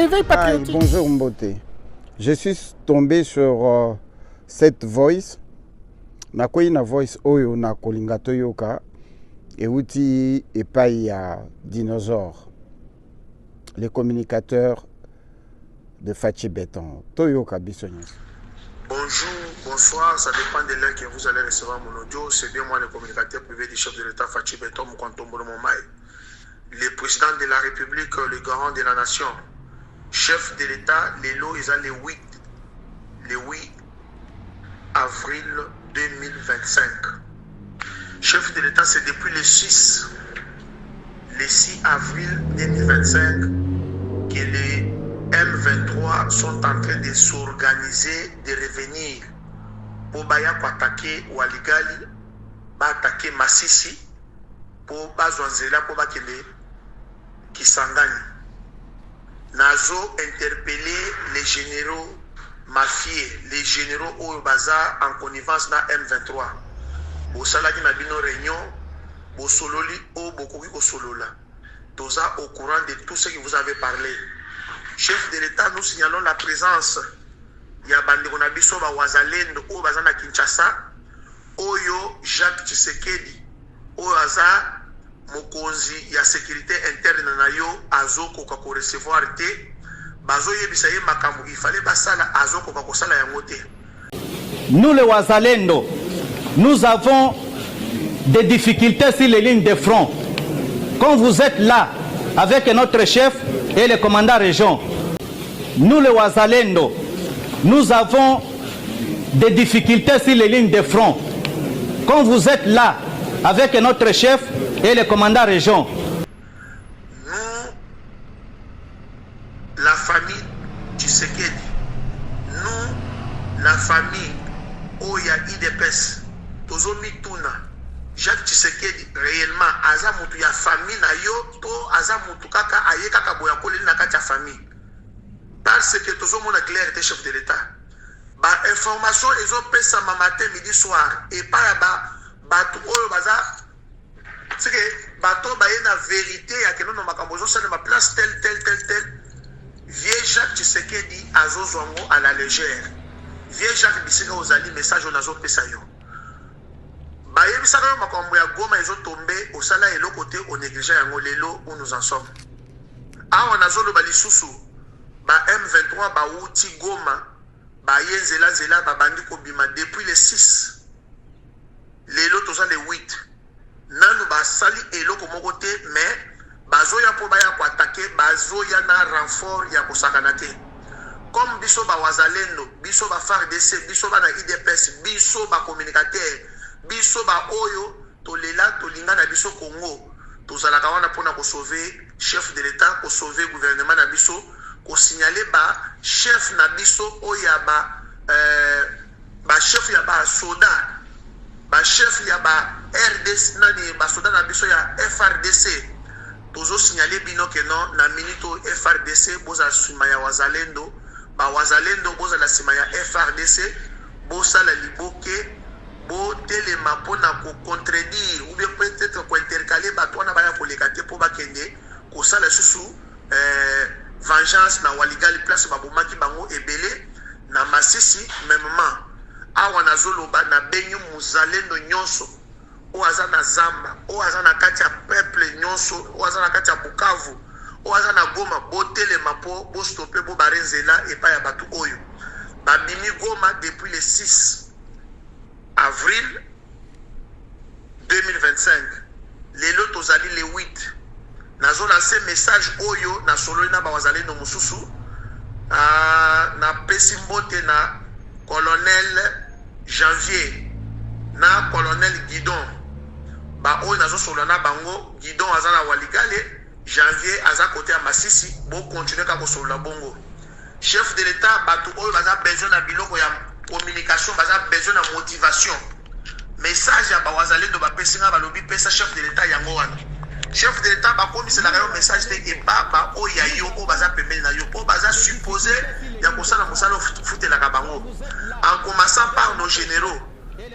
éveil patriotique. Bonjour Mbote. Je suis tombé sur cette voice. Nakoyi na voice oyo na kolingato yoka euti epai ya dinosaure. Les communicateurs de Fachi Béton. Toyoka Bissonias. Bonjour, bonsoir, ça dépend de l'heure que vous allez recevoir mon audio. C'est bien moi le communicateur privé du chef de l'État Fachi Béton Moukantombolo Momaï. Le président de la République, le garant de la nation, chef de l'État, les lots, ils ont le 8 avril 2025. Chef de l'État, c'est depuis le 6 avril 2025 que les M23 sont en train de s'organiser, de revenir pour attaquer Waligali, attaquer Massissi, pour Bazouanzela, pour Bakele, Kisangani. Nazo interpeller les généraux mafieux, les généraux au Baza en connivence na M23. Au salaki na bino réunion, au sololi au bokoki au solola. Toza au courant de tout ce que vous avez parlé. Chef de l'État, nous signalons la présence ya bandeko na biso ba wazalendo au Baza na Kinshasa, Oyo Jacques Tshisekedi, au Aza mokonzi ya sécurité interne na yo azoko ka ko recevoir te bazo yebisa ye makambo il fallait basala azoko ka ko sala yango te. Nous les wazalendo, nous avons des difficultés sur les lignes de front. Quand vous êtes là avec notre chef et le commandant région, nous les wazalendo, nous avons des difficultés sur les lignes de front. Quand vous êtes là avec notre chef et le commandant région. Nous, la famille Tshisekedi, nous, la famille Oya IDPS, Tozomi Tuna, Jacques Tshisekedi, réellement, aza mutu ya famille na yo, to aza mutu kaka aye kaka boya koleli na kati ya famille. Parce que Tozomo na clair te chef de l'État. Ba information ils ont payé ça matin, midi, soir. Et pas batu oyo baza. C'est que bateau baye na vérité ya que non makambozo ça ne ma place tel. Vieux Jacques Tshisekedi azozongo à la légère. Vieux Jacques Bisika ozali message on azo pesa yo. Baye bisaka yo makambo ya Goma ezo tomber au sala elo côté au négligé yango lelo où nous en sommes. Ah on azo lo bali susu ba M23 ba uti Goma ba yenzela ba bandi ko bima depuis le 6. Lelo toza le 8. Nanu basali eloko moko te mais bazoya po baya ko attaquer bazoya na renfort ya kosakana te comme biso ba wazalendo biso ba FARDC biso ba na IDPS biso ba communicateur biso ba oyo tolela tolinga na biso Congo tozalaka wana pona ko sauver chef de l'État ko sauver gouvernement na biso ko signaler ba chef na biso oya ba chef ya ba soda ba chef ya ba RDC nani basoda na biso ya FRDC tozo signaler bino que non na minito FRDC boza sima ya wazalendo ba wazalendo boza la sima ya FRDC bosa la liboke bo telema pona ko contredire ou bien peut-être ko intercaler ba tona ba ya ko lekate po ba kende ko sala susu vengeance na Waligali place ba bomaki bango ebele na Masisi mêmement awa na zoloba na benyu muzalendo nyonso o aza na Zamba o aza na kati ya peuple nyonso o aza na kati ya Bukavu o aza na Goma botelema po bo stopper bo barenzela epa ya batu oyo babimi Goma depuis le 6 avril 2025 lelo tozali le 8 nazo lancer message oyo na solo na bawazalendo mususu na pesi mbote na colonel Janvier na colonel Guidon ba oyo nazo solo na bango Guidon aza na Waligale Janvier aza côté ya Masisi bo continuer ka ko solo bongo chef de l'État batu oyo baza besoin na biloko ya communication baza besoin na motivation message ya bawazalendo ba pesinga balobi pesa chef de l'État yango wana chef de l'État ba komi c'est la message te e ba oya yo o baza pembeni na yo po baza supposé ya kosala mosala futela ka bango en commençant par nos généraux.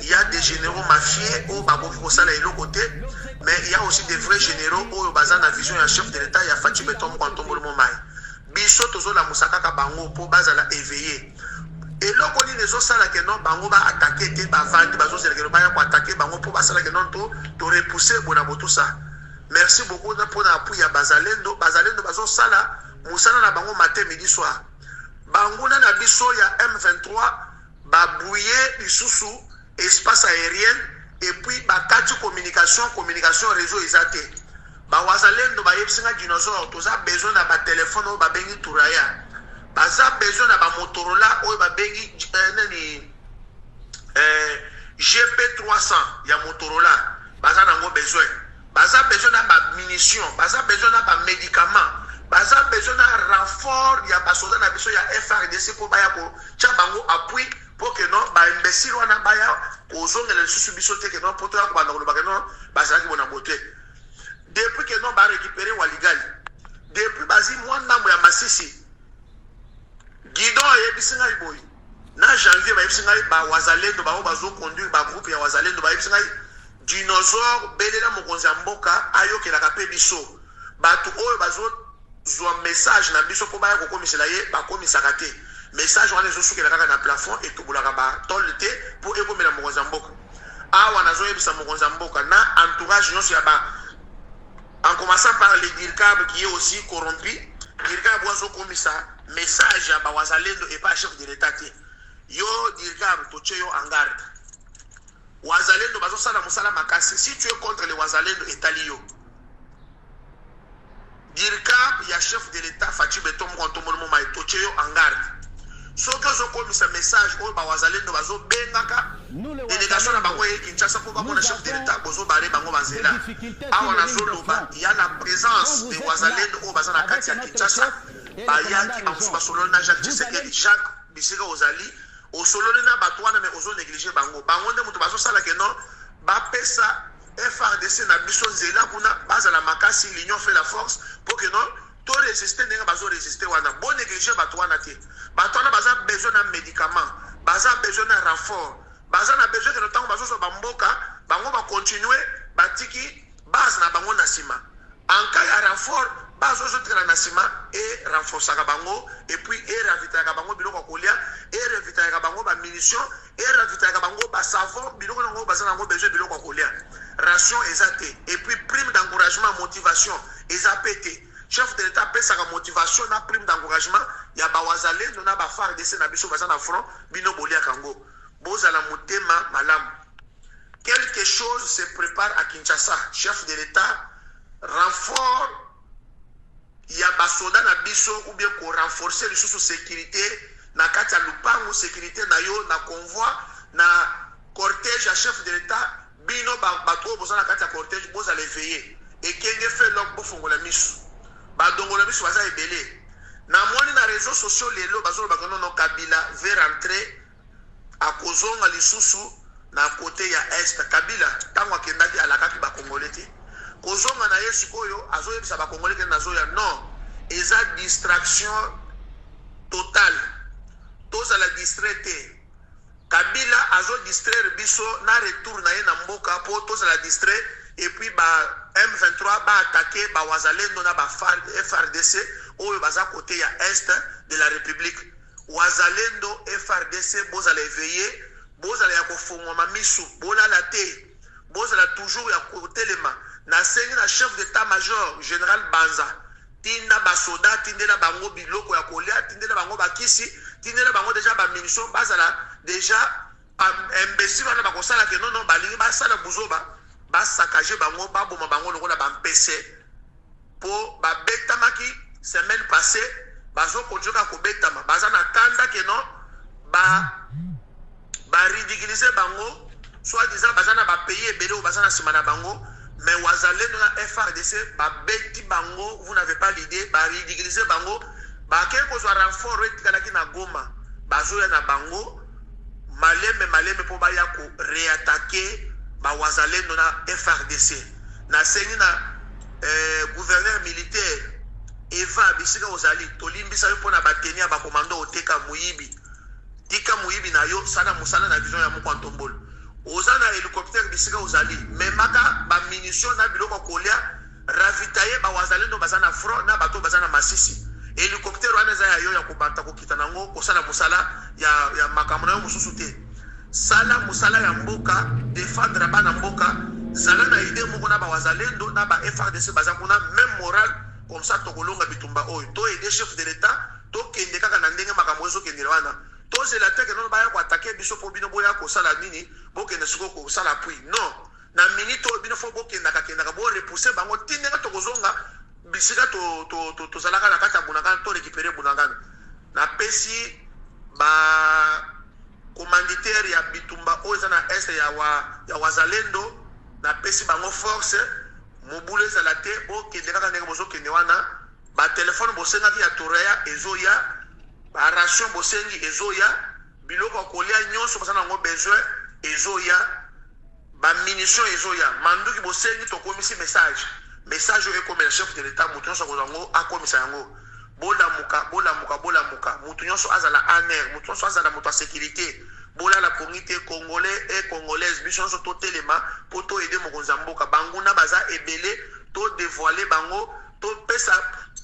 Il y a des généraux mafieux au Baboki Kosala et l'autre côté, mais il y a aussi des vrais généraux au Bazan la vision et chef de l'État, il y a Fachi Béton Moukantombolo Momaï. biso tozola musakaka bango po bazala éveillé eloko nini ezosala ke non bango ba attaquer te bavandi bazozelekelo baya ko attaquer bango po basala ke non to repousser bona botusa. Merci beaucoup pour l'appui à Bazalendo bazosala musala na bango matin midi soir bango na biso ya M23 babouye lisusu espace aérien et puis bakati communication réseau ezate ba wazalendo ba yebsinga dinosaure toza besoin na ba téléphone o ba bengi turaya baza besoin na ba Motorola o ba bengi GP300 ya Motorola baza nango besoin baza besoin na ba munitions baza besoin na ba médicaments baza besoin na renfort ya ba soldat na biso ya FRDC po baya ko cha bango appui pour que non ba imbécile wana baya ko zongela lisusu biso te que non pour to ko banda ko ba que non baza ki bona bote depuis que non ba récupérer Waligali depuis bazi mwana mo ya Masisi Guidon et bisinga iboy na janvier ba bisinga ba wazalendo ba bazo conduire ba groupe ya wazalendo ba bisinga dinosaure belela mokonzi mboka ayokela ka pe biso batu oyo bazo zwa message na biso po ba ko komisela ye ba komisaka te message wana zo sukela kaka na plafond et tobulaka ba tolte po ekomela mokonzi mboka awa nazo yebisa mokonzi mboka na entourage nyonso ya ba en commençant par les DIRCAB qui est aussi corrompu DIRCAB wazo komisa message à Wazalendo et pas chef de l'État. Yo DIRCAB toche yo en garde. Wazalendo bazo sala musala makasi. Si tu es contre les Wazalendo etalio. DIRCAB ya chef de l'État Fachi Betom kontomolo moma toche yo en garde. Soki zo komisa message o ba Wazalendo bazo bengaka délégation na bango e Kinshasa po ba mona chef de l'État bozo bare bango bazela. Awa na zoloba il y a la présence de Wazalendo o bazana kati ya Kinshasa. Bayaki ba solo na Jacques Tshisekedi Jacques Bisika Ozali o solo na batwana mais ozo négliger bango nde mutu bazo sala ke non ba pesa FRDC na biso zela kuna bazala makasi l'union fait la force pour que non to résister ndenge bazo résister wana bon négliger batwana te batwana baza besoin na médicament baza besoin na renfort baza na besoin que ntango bazo so bamboka bango ba continuer batiki base na bango na sima en cas ya renfort bazo so tra na sima et renforcer bango et puis et ravitailler bango biloko kolia et ravitailler bango ba munitions et ravitailler bango ba savon biloko ngo baza nango besoin biloko kolia ration ezate et puis prime d'encouragement motivation ezapete chef de l'État pesa ka motivation na prime d'encouragement ya ba wazalendo na ba FARDC na biso baza na front bino bolia kango boza la motema malam quelque chose se prépare à Kinshasa chef de l'État renfort il y a basoda na biso ou bien ko renforcer lisusu sécurité na kati ya lupango sécurité na yo na convoi na cortège ya chef de l'État bino bato boza na kati ya cortège boza leveiller et kenge fait lok bo fongola misu ba dongola misu baza ebele na moni na réseaux sociaux lelo bazolo bakono no Kabila veut rentrer à kozonga lisusu na côté ya est Kabila tango akendaki alakaki ba congolais te kozonga na yesu koyo azoyebisa ba congolais ke nazoya non eza distraction totale toza la distraite Kabila azo distraire biso na retour na ye na mboka po toza la distraire et puis ba M23 ba attaquer ba wazalendo na ba FRDC oyo baza côté ya est de la République wazalendo FRDC bozala éveillé bozala ya kofongwa mamisu bolala te bozala toujours ya kotelema na sengi na chef d'état-major général Banza tinda basoda tindela bango biloko ya kolia tindela bango bakisi tindela bango déjà ba munitions bazala déjà imbécile wana bakosala ke non balingi basala buzoba basakaje bango baboma bango lokola bampese po babetamaki semaine passée bazo konjoka kobetama baza na tanda ke non ba ridiculiser bango soit disant baza na ba payer ebele o baza na sima na bango. Mais wazalendo na FRDC ba beti bango vous n'avez pas l'idée ba ridiculiser bango ba keko zo renfort etikala na Goma bazoya na bango maleme po ba ya ko réattaquer ba wazalendo na FRDC na sengi na gouverneur militaire Eva Bisika Ozali tolimbisa yo pona batenia ba commando oteka muyibi tika muyibi na yo sana musala na vision ya Mukwantombolo ozana hélicoptère bisika ozali memaka ba munitions na biloko kolia ravitailler ba wazalendo bazana front na bato bazana Masisi hélicoptère wana eza ya yo ya kobata kokita nango kosala mosala ya makambo na yo mosusu te. Sala mosala ya mboka, défendre bana mboka, zala na idée moko na bawazalendo na ba FRDC baza kuna même moral comme ça tokolonga bitumba oyo to aider chef de l'état to kende kaka na ndenge makambo ezo kendela wana to zela teke no baya ko attaquer biso po bino boya ko sala nini bo kende siko ko sala appui non na minute bino fo bo kenda ka bo repousser bango tindenga to kozonga bisika to zalaka na kata bunanga to récupérer bunanga na pesi ba commanditaire ya bitumba oyo na est ya wazalendo na pesi bango force mobule zalate bo kende kaka ndenge bozo kende wana ba téléphone bosenga ya toreya ezoya ba ration bosengi ezoya biloko kolia nyonso basana ngo besoin ezoya ba munition ezoya manduki bosengi to komisi message e comme le chef de l'état mutu nyonso kozango akomisa yango bola muka mutu nyonso azala aner mutu nyonso azala mutu a sécurité bola la communauté congolais et congolaise biso nyonso to telema po to aider mokonzi mboka banguna baza ebele to dévoiler bango to pesa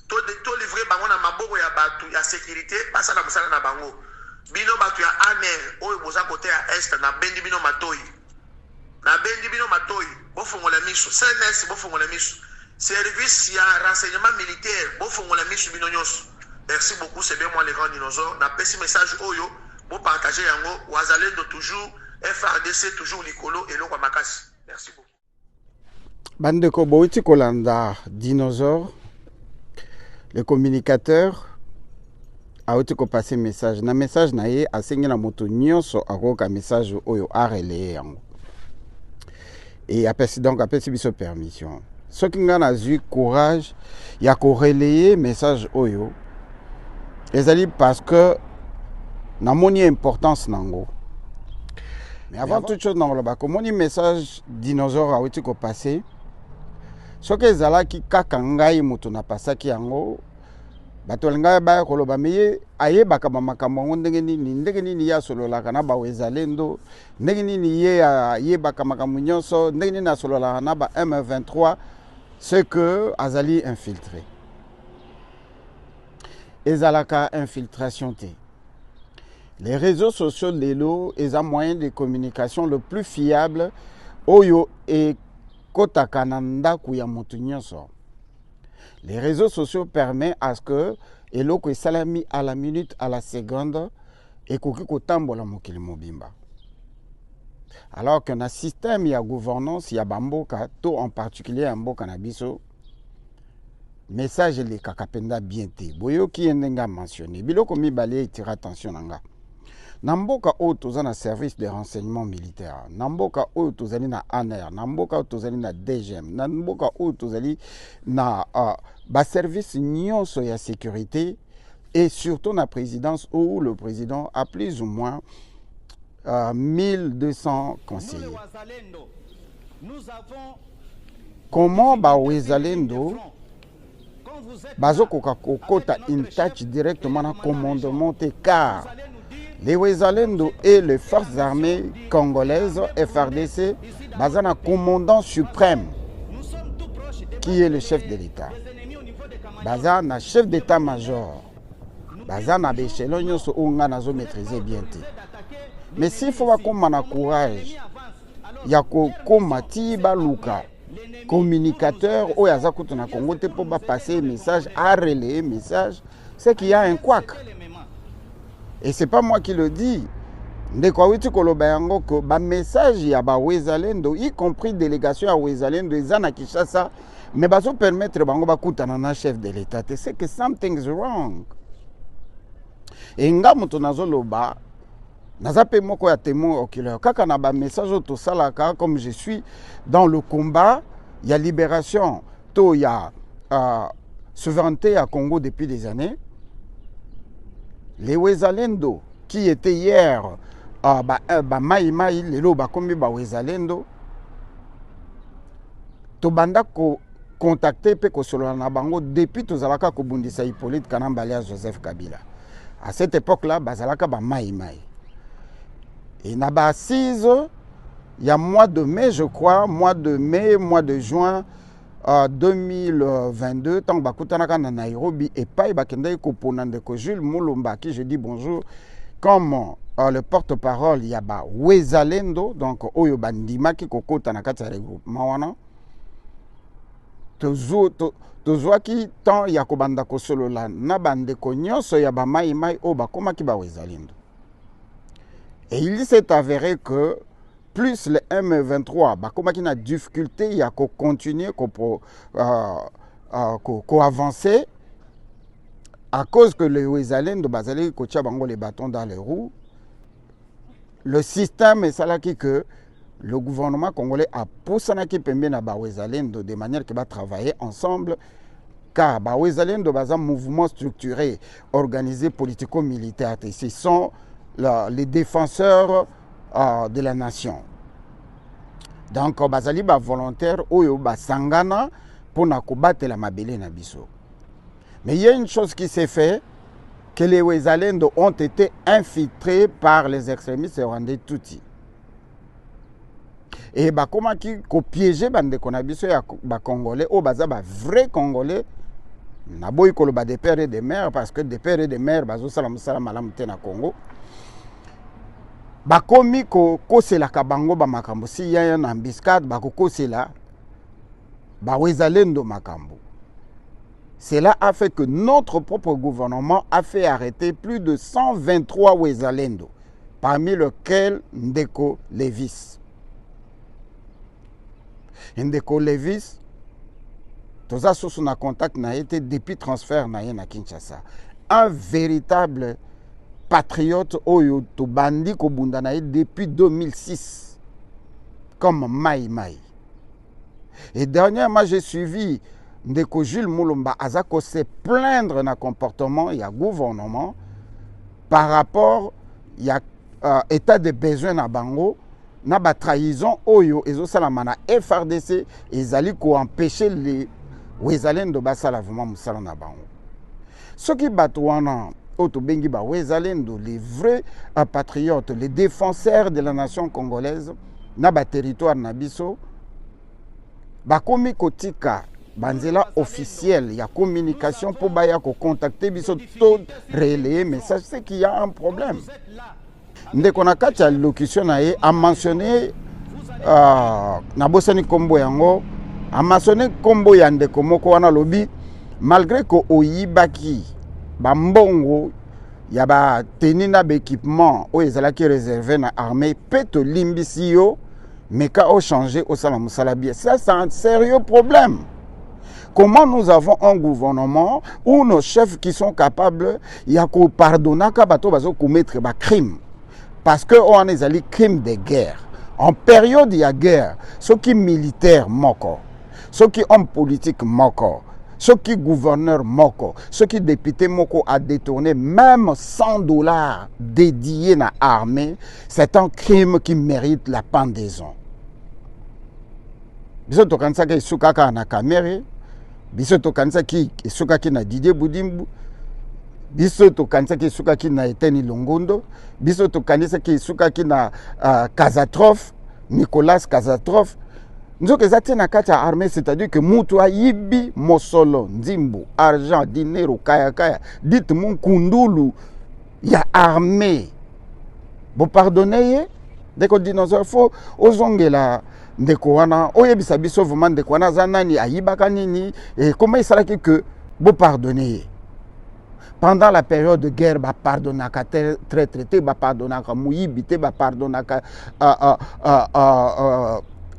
to livrer bango na maboko ya batu ya sécurité basala mosala na bango bino batu ya aner oyo boza côté ya est na bendi bino matoi bofongola miso CNS bofongola miso service ya renseignement militaire bofongola miso bino nyonso. Merci beaucoup, c'est bien moi les grands dinosaures na pesi message oyo bo partager yango wazalendo toujours FRDC toujours likolo eloko makasi. Merci beaucoup. Bandeko bouti kolanda dinosaure le communicateur a outi ko passer message na message na ye asengi na moto nyonso akoka message oyo a relayer yango et apesi donc apesi biso permission soki nga nazwi courage ya ko relayer message oyo ezali parce que namoni importance nango. Mais avant toute chose dans le bas, comme on message dinosaure a outi ko passer soki ezalaki kaka ngai moto na pasaki yango bato ngai ba koloba meye ayebaka makambo yango ndenge nini ya sololaka na bawezalendo ndenge nini ye ayebaka makambo nyonso ndenge nini asololaka na ba M23 c'est que azali infiltré ezalaka infiltration te. Les réseaux sociaux lelo est un moyen de communication le plus fiable oyo et kota kananda kuya motu nyonso. Les réseaux sociaux permettent à ce que eloko esalami à la minute à la seconde et koki kotambola mokili mobimba. Alors que na système ya gouvernance ya bamboka to en particulier ya mboka na biso message le kakapenda bien te boyo ki endenga mentionné biloko mibale tira attention nanga. Namboka o tozana service de renseignement militaire, namboka o tozali na ANR, namboka o tozali na DGM, namboka o tozali na ba service nyonso ya sécurité et surtout na présidence où le président a plus ou moins 1200 conseillers. Comment ba wezalendo bazo kokota in touch directement na commandement car les Wezalendo et les forces armées congolaises, FRDC, basent un commandant suprême qui est le chef de l'État. Basé un chef d'état-major. Basé un échelon où on a maîtrisé bien. Mais s'il faut qu'on ait courage, il y a comati baluka communicateur au Yazakuto na Congo pour passer un message, à relayer un message, c'est qu'il y a un couac. Et ce n'est pas moi qui le dis. Ndekawiti kolobayango que ba message ya ba wezalendo y compris délégation à wezalendo ezana Kinshasa mais bazo permettre bango bakutana na chef de l'état c'est que something's wrong. Et nga moto nazoloba nazape moko ya témoin oculaire kaka na ba message to salaka comme je suis dans le combat, il y a libération, to ya souveraineté à Congo depuis des années. Les Wezalendo qui étaient hier Maïmaï, les loba comme Wezalendo, to banda ko contacter pe ko solo na bango depuis to zalaka ko bundisa Hippolyte Kanambalia Joseph Kabila. À cette époque-là, bazalaka ba Maïmaï. Et na ba assise il y a mois de mai je crois, mois de mai, mois de juin 2022 tant bakutanaka na Nairobi et pas bakende ko ponande ko Jules Mulumba à qui je dis bonjour comme le porte-parole yaba Wezalendo donc oyo bandima ki kokota na kati ya regroupement wana tozwaki tant ya kobanda kosolola na bandeko nyonso ya ba mai mai o bakomaki ba Wezalendo. Et il s'est avéré que plus le M23 bakomaki na difficulté ya ko continuer ko avancer à cause que le Wezalendo bazali ko tia bango les bâtons dans les roues. Le système est ça qui que le gouvernement congolais a poussé na ki pembe na ba Wezalendo de manière que va travailler ensemble car ba Wezalendo baza mouvement structuré organisé politico-militaire. Ce sont les défenseurs de la nation. Donc bazali ba volontaire oyo ba sangana pour na kobattre la mabele na biso. Mais il y a une chose qui s'est fait, que les Wezalendo ont été infiltrés par les extrémistes rwandais Tutsi. Et bah comment qui piéger bande qu'on a biso ya ba congolais au baza ba vrai congolais na boy ko ba des pères et des mères parce que des pères et des mères bazo salam salam malam te na Congo. Bakomi ko kosela kabango ba makambo si ya na embuscade ba ko kosela ba Wezalendo makambo. Cela a fait que notre propre gouvernement a fait arrêter plus de 123 Wezalendo, parmi lesquels Ndeko Levis. Ndeko Levis, tous ceux qui ont contact n'a été depuis transfert na Kinshasa. Un véritable patriote oyo to bandi ko bundanaye depuis 2006 comme Mai Mai. Et dernièrement j'ai suivi Ndeko Jules Mulumba azako se plaindre na comportement ya gouvernement par rapport ya état de besoin na bango na ba trahison oyo ezosalama na FRDC ezali ko empêcher les Wezalendo basala vraiment musala na bango. Soki bato wana oto bengi ba Wezalendo les vrais patriotes, les défenseurs de la nation congolaise na ba territoire na biso bakomi kotika banzela officiel, il y a communication pour baya ko contacter biso to relayer message, c'est qu'il y a un problème. Ndeko na kati ya locution na ye a mentionné na bosani kombo yango a mentionné kombo ya ndeko moko wana lobi malgré ko oyibaki ba mbongo ya ba teni na ba équipement o ezalaki réservé na armée peto limbisi yo mais ka o changer au sala musala bien. Ça c'est un sérieux problème. Comment nous avons un gouvernement où nos chefs qui sont capables de pardonner de commettre des crimes? Parce qu'on est allé crimes de guerre. En période de guerre, ceux qui sont militaires, ceux qui hommes politiques, ceux qui gouverneurs, ceux qui députés, a détourné même $100 dédiés à l'armée, c'est un crime qui mérite la pendaison. Biso to kanisa ke sukaka na kamere, biso to kanisa ki sukaki na Didier Budimbu, biso to kanisa ki sukaki na Eteni Longondo, biso to kanisa ki sukaki na Kazatrof, Nicolas Kazatrof. Nous avons na kati armée, c'est-à-dire que mutu ayibi mosolo, nzimbu, argent, dinero, kaya, dites mon kundulu, ya armée. Vous pardonnez, dès qu'on dit nos infos, aux ongela. Ndeko wana oyebisa biso vraiment ndeko wana zanani ayibaka nini et comment il sera que vous pardonner pendant la période de guerre ba pardonnaka très traité ba pardonnaka muyibité ba pardonnaka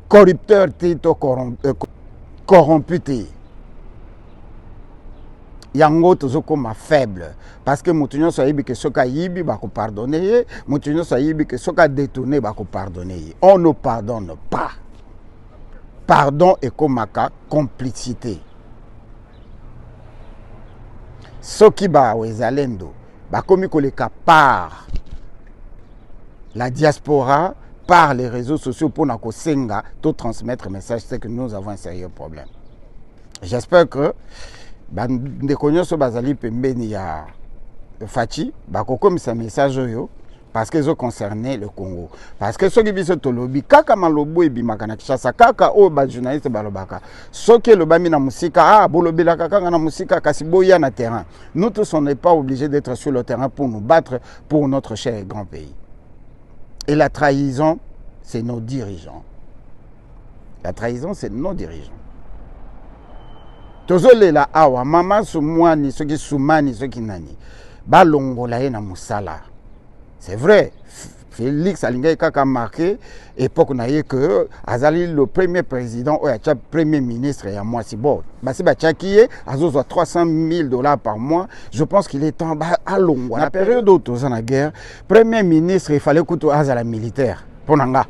corrupteur tito corrompu yango tozokoma faible parce que mutu nyonso ayibi ke soka yibi ba ko pardonner mutu nyonso ayibi ke soka détourner ba ko pardonner. On ne pardonne pas. Pardon et komaka complicité. Soki ba Wezalendo ba komi koleka par la diaspora, par les réseaux sociaux pour na ko senga to transmettre message, c'est que nous avons un sérieux problème. J'espère que ndeko nyonso bazali pembeni ya Fachi ba ko komisa message oyo parce qu'ils ont concerné le Congo. Parce que ceux qui disent tolobi, kaka malobo et bimakana kishasa, kaka o ba journaliste balobaka, ceux qui le bami na musika, bolobi la kaka na musika, kasiboya na terrain. Nous tous, on n'est pas obligés d'être sur le terrain pour nous battre pour notre cher et grand pays. Et la trahison, c'est nos dirigeants. La trahison, c'est nos dirigeants. Tozole la awa, mama soumouani, ceux qui soumani, ceux qui nani. Balongola na musala. C'est vrai. Félix Alingay Kaka marqué, époque naïe que Azali le premier président ou le premier ministre et à moi si bon. Basi Bachakiye, Azo soit $300,000 par mois. Je pense qu'il est temps à long. La période où tous en la guerre, premier ministre il fallait que tu Azala militaire. Pour Nanga.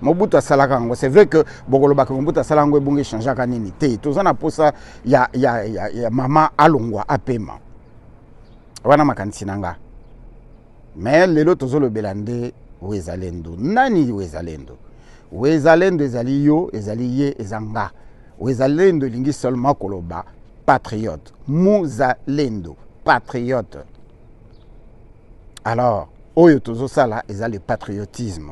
Mobutu Salakango, c'est vrai que Bogoloba Mobutu Salango bonge changer kanini té. Tous en a pour ça ya mama alongwa apema. Wana makanisi nanga. Mais lelo tozolo belande wezalendo. Nani wezalendo? Wezalendo ezali yo, ezali ye, ezanga. Wezalendo lingi seulement koloba patriote. Muzalendo, patriote. Alors, oyo tozo sala ezali le patriotisme.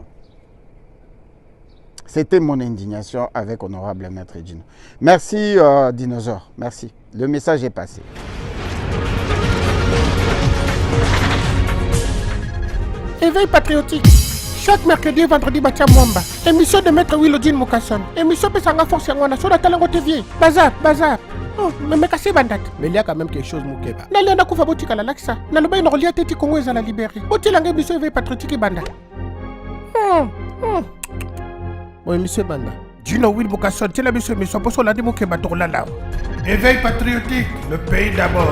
C'était mon indignation avec honorable Maître Dino. Merci Dinosaure, merci. Le message est passé. Éveil patriotique. Chaque mercredi et vendredi, Batia Mwamba. Émission de Maître Willodine Mukasson. Émission Pesanga Force Yangwana sur la Talango TV. Bazar, bazar. Oh, mais cassé bandat. Mais il y a quand même quelque chose, Moukeba. N'a pas Koufa Botika la Laxa. N'a pas une reliée tête Congo à la libérer. Botilanga émission Éveil patriotique et bandat. Bon, monsieur Banda. Dino Will Mukasson, c'est la mission, mais son poste, on l'a dit Moukeba, Éveil patriotique, le pays d'abord.